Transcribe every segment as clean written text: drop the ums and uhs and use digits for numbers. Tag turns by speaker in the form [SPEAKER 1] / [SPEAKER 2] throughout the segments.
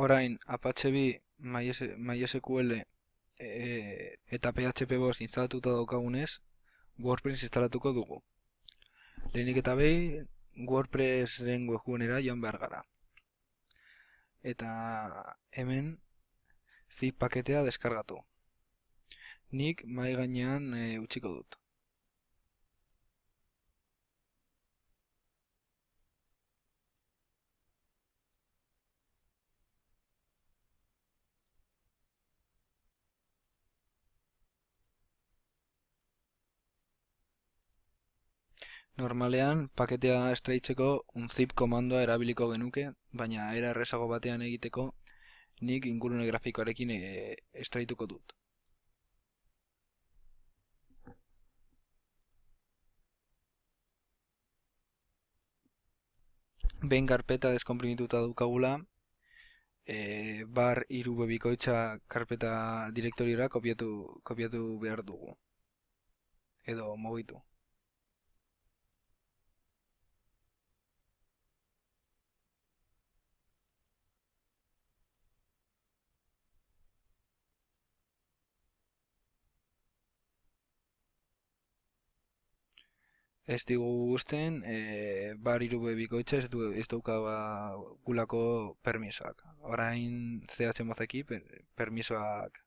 [SPEAKER 1] Orain Apache bi, MySQL eta PHP5 instalatuta daukagunez, WordPress instalatuko dugu. Lehenik eta behin, WordPressren webgunera joan behar gara. Eta hemen zip paketea deskargatu. Nik mahai gainean utziko dut. Normalean, paketea estraitzeko unzip komandoa erabiliko genuke, baina era errezago batean egiteko nik ingurune grafikoarekin estraituko dut. Behin karpeta deskonprimituta daukagula, bar 3 bikoitza karpeta direktoriora kopiatu behar dugu. Edo mugitu. Ez digu guzten, bar 3 bikoitza ez daukagulako permisoak. Orain CHMozeki permisoak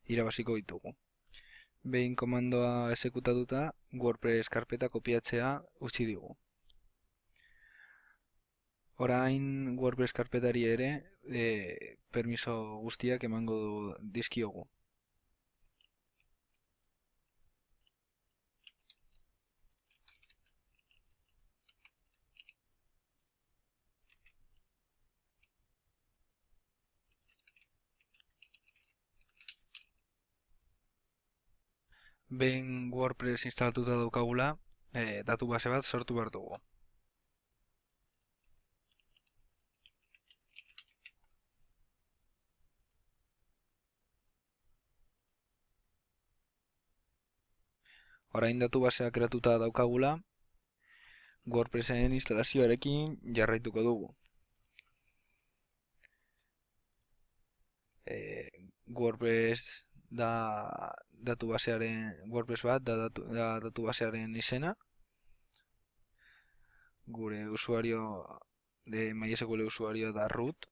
[SPEAKER 1] irabaziko ditugu. Behin komandoa exekutatuta, WordPress karpeta kopiatzea utzi digu. Orain WordPress karpetari ere permiso guztiak emango dizkiogu. Behin WordPress instalatuta daukagula, datu base bat sortu behar dugu. Orain datu basea kreatuta daukagula, WordPressen instalazioarekin jarraituko dugu. WordPress da WordPress bat da datu basearen izena. Gure usuario de MySQL usuario da root.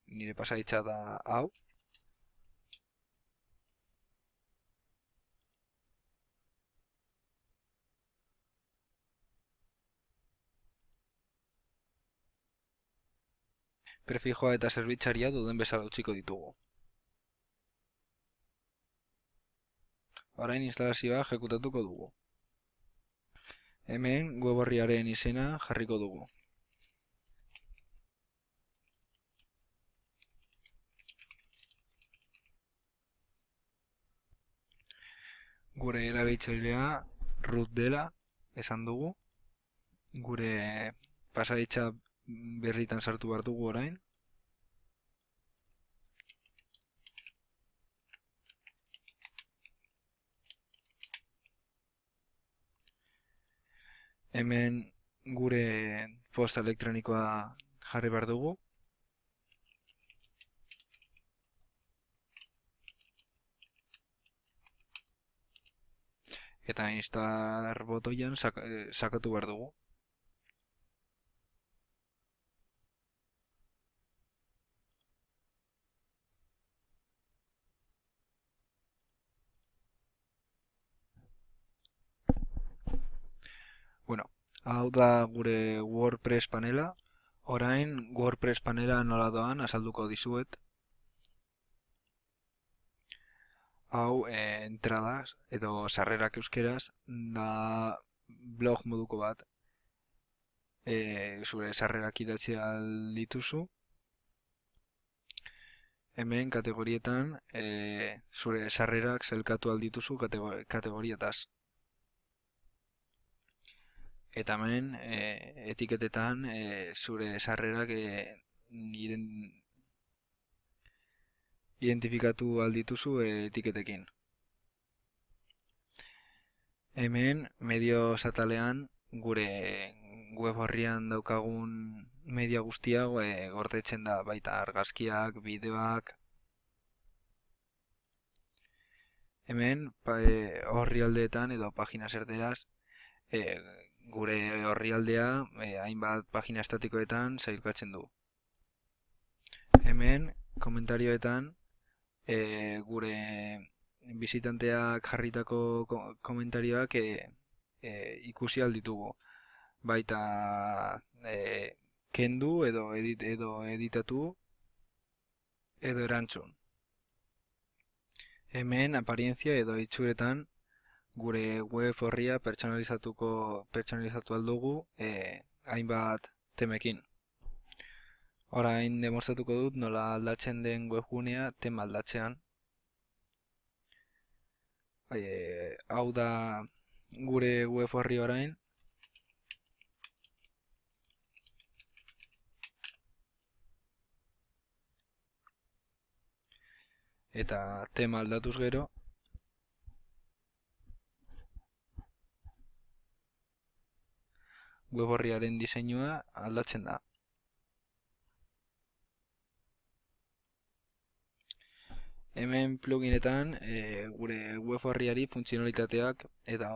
[SPEAKER 1] Nire pasahitza da hau. Prefijoa eta zerbitzaria duden bezala utziko ditugu. Orain instalazioa ejekutatuko dugu. Hemen web orriaren izena jarriko dugu. Gure erabiltzailea root dela esan dugu. Gure pasahitza berritan sartu behar dugu orain. Hemen gure posta elektronikoa jarri behar dugu. Eta instalar botoian sakatu behar dugu. Bueno, hau da gure WordPress panela. Orain WordPress panela nola doan azalduko dizuet. Hau entradas edo sarrerak euskeraz da blog moduko bat. Zure sarrerak idatzi dituzu. Hemen kategorietan zure sarrerak zelkatu aldituzu kategoriataz. Eta hemen etiketetan zure sarrerak identifikatu aldituzu etiketekin. Hemen medio atalean gure web orrian daukagun media guztia gordetzen da, baita argazkiak, bideoak. Hemen orrialdeetan edo pagina zerderaz gure orrialdea hainbat pagina estatikoetan sailkatzen du. Hemen komentarioetan gure bisitanteak jarritako komentarioak ikusi alditugu. Baita kendu edo editatu edo erantzun. Hemen aparientzia edo itxuretan gure web horria pertsonalizatu aldugu hainbat temekin. Orain demostratuko dut nola aldatzen den webgunea tema aldatzean. Hau da gure web horri orain. Eta tema aldatuz gero web horriaren diseinua aldatzen da. Hemen pluginetan gure web horriari funtzionalitateak eta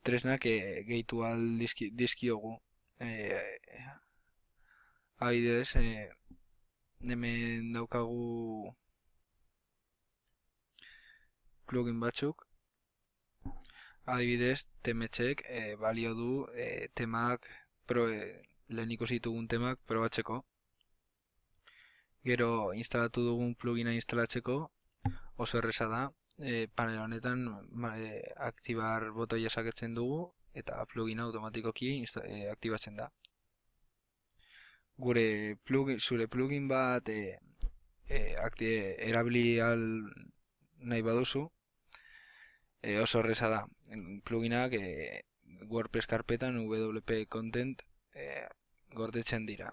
[SPEAKER 1] tresnak gehitu ahal dizkiogu. Adibidez, hemen daukagu plugin batzuk. Adibidez, temetxek balio du temak, lehen ikusi ditugun temak probatzeko. Gero instalatu dugun plugina instalatzeko oso erreza da. Panel honetan aktibar botoia saketzen dugu eta plugina automatikoki aktibatzen da. Zure plugin bat erabili nahi baduzu, oso erreza da. Pluginak WordPress karpetan WP Content gordetzen dira.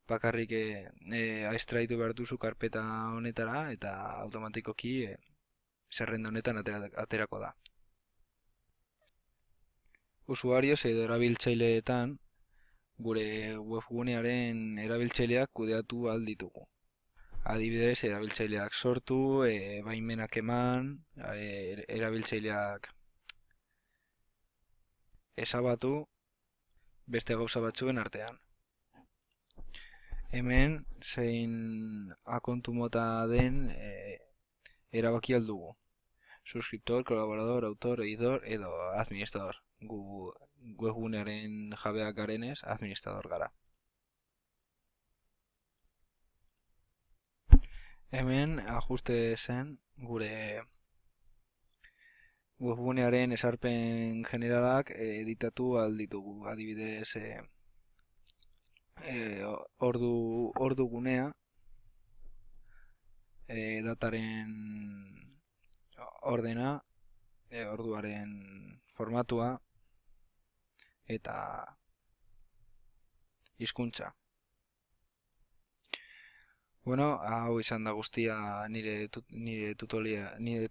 [SPEAKER 1] Bakarrik extraitu behar duzu karpeta honetara eta automatikoki zerrenda honetan aterako da. Usuarioz edo erabiltzaileetan gure webgunearen erabiltzaileak kudeatu ahal ditugu. Adibidez, erabiltzaileak sortu, baimenak eman, erabiltzaileak ezabatu beste gauza batzuen artean. Hemen zein akontu mota den erabaki aldugu. Suscriptor, kolaborador, autor, editor edo administrador. Gu webgunearen jabeak garenez, administrador gara. Hemen ajuste zen gure webgunearen esarpen generalak editatu ahal ditugu. Adibidez, ordu gunea, dataren ordena, orduaren formatua eta hizkuntza. Bueno, hau izan da guztia nire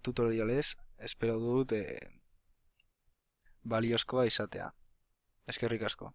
[SPEAKER 1] tutorialez, espero dut baliozkoa izatea. Eskerrik asko.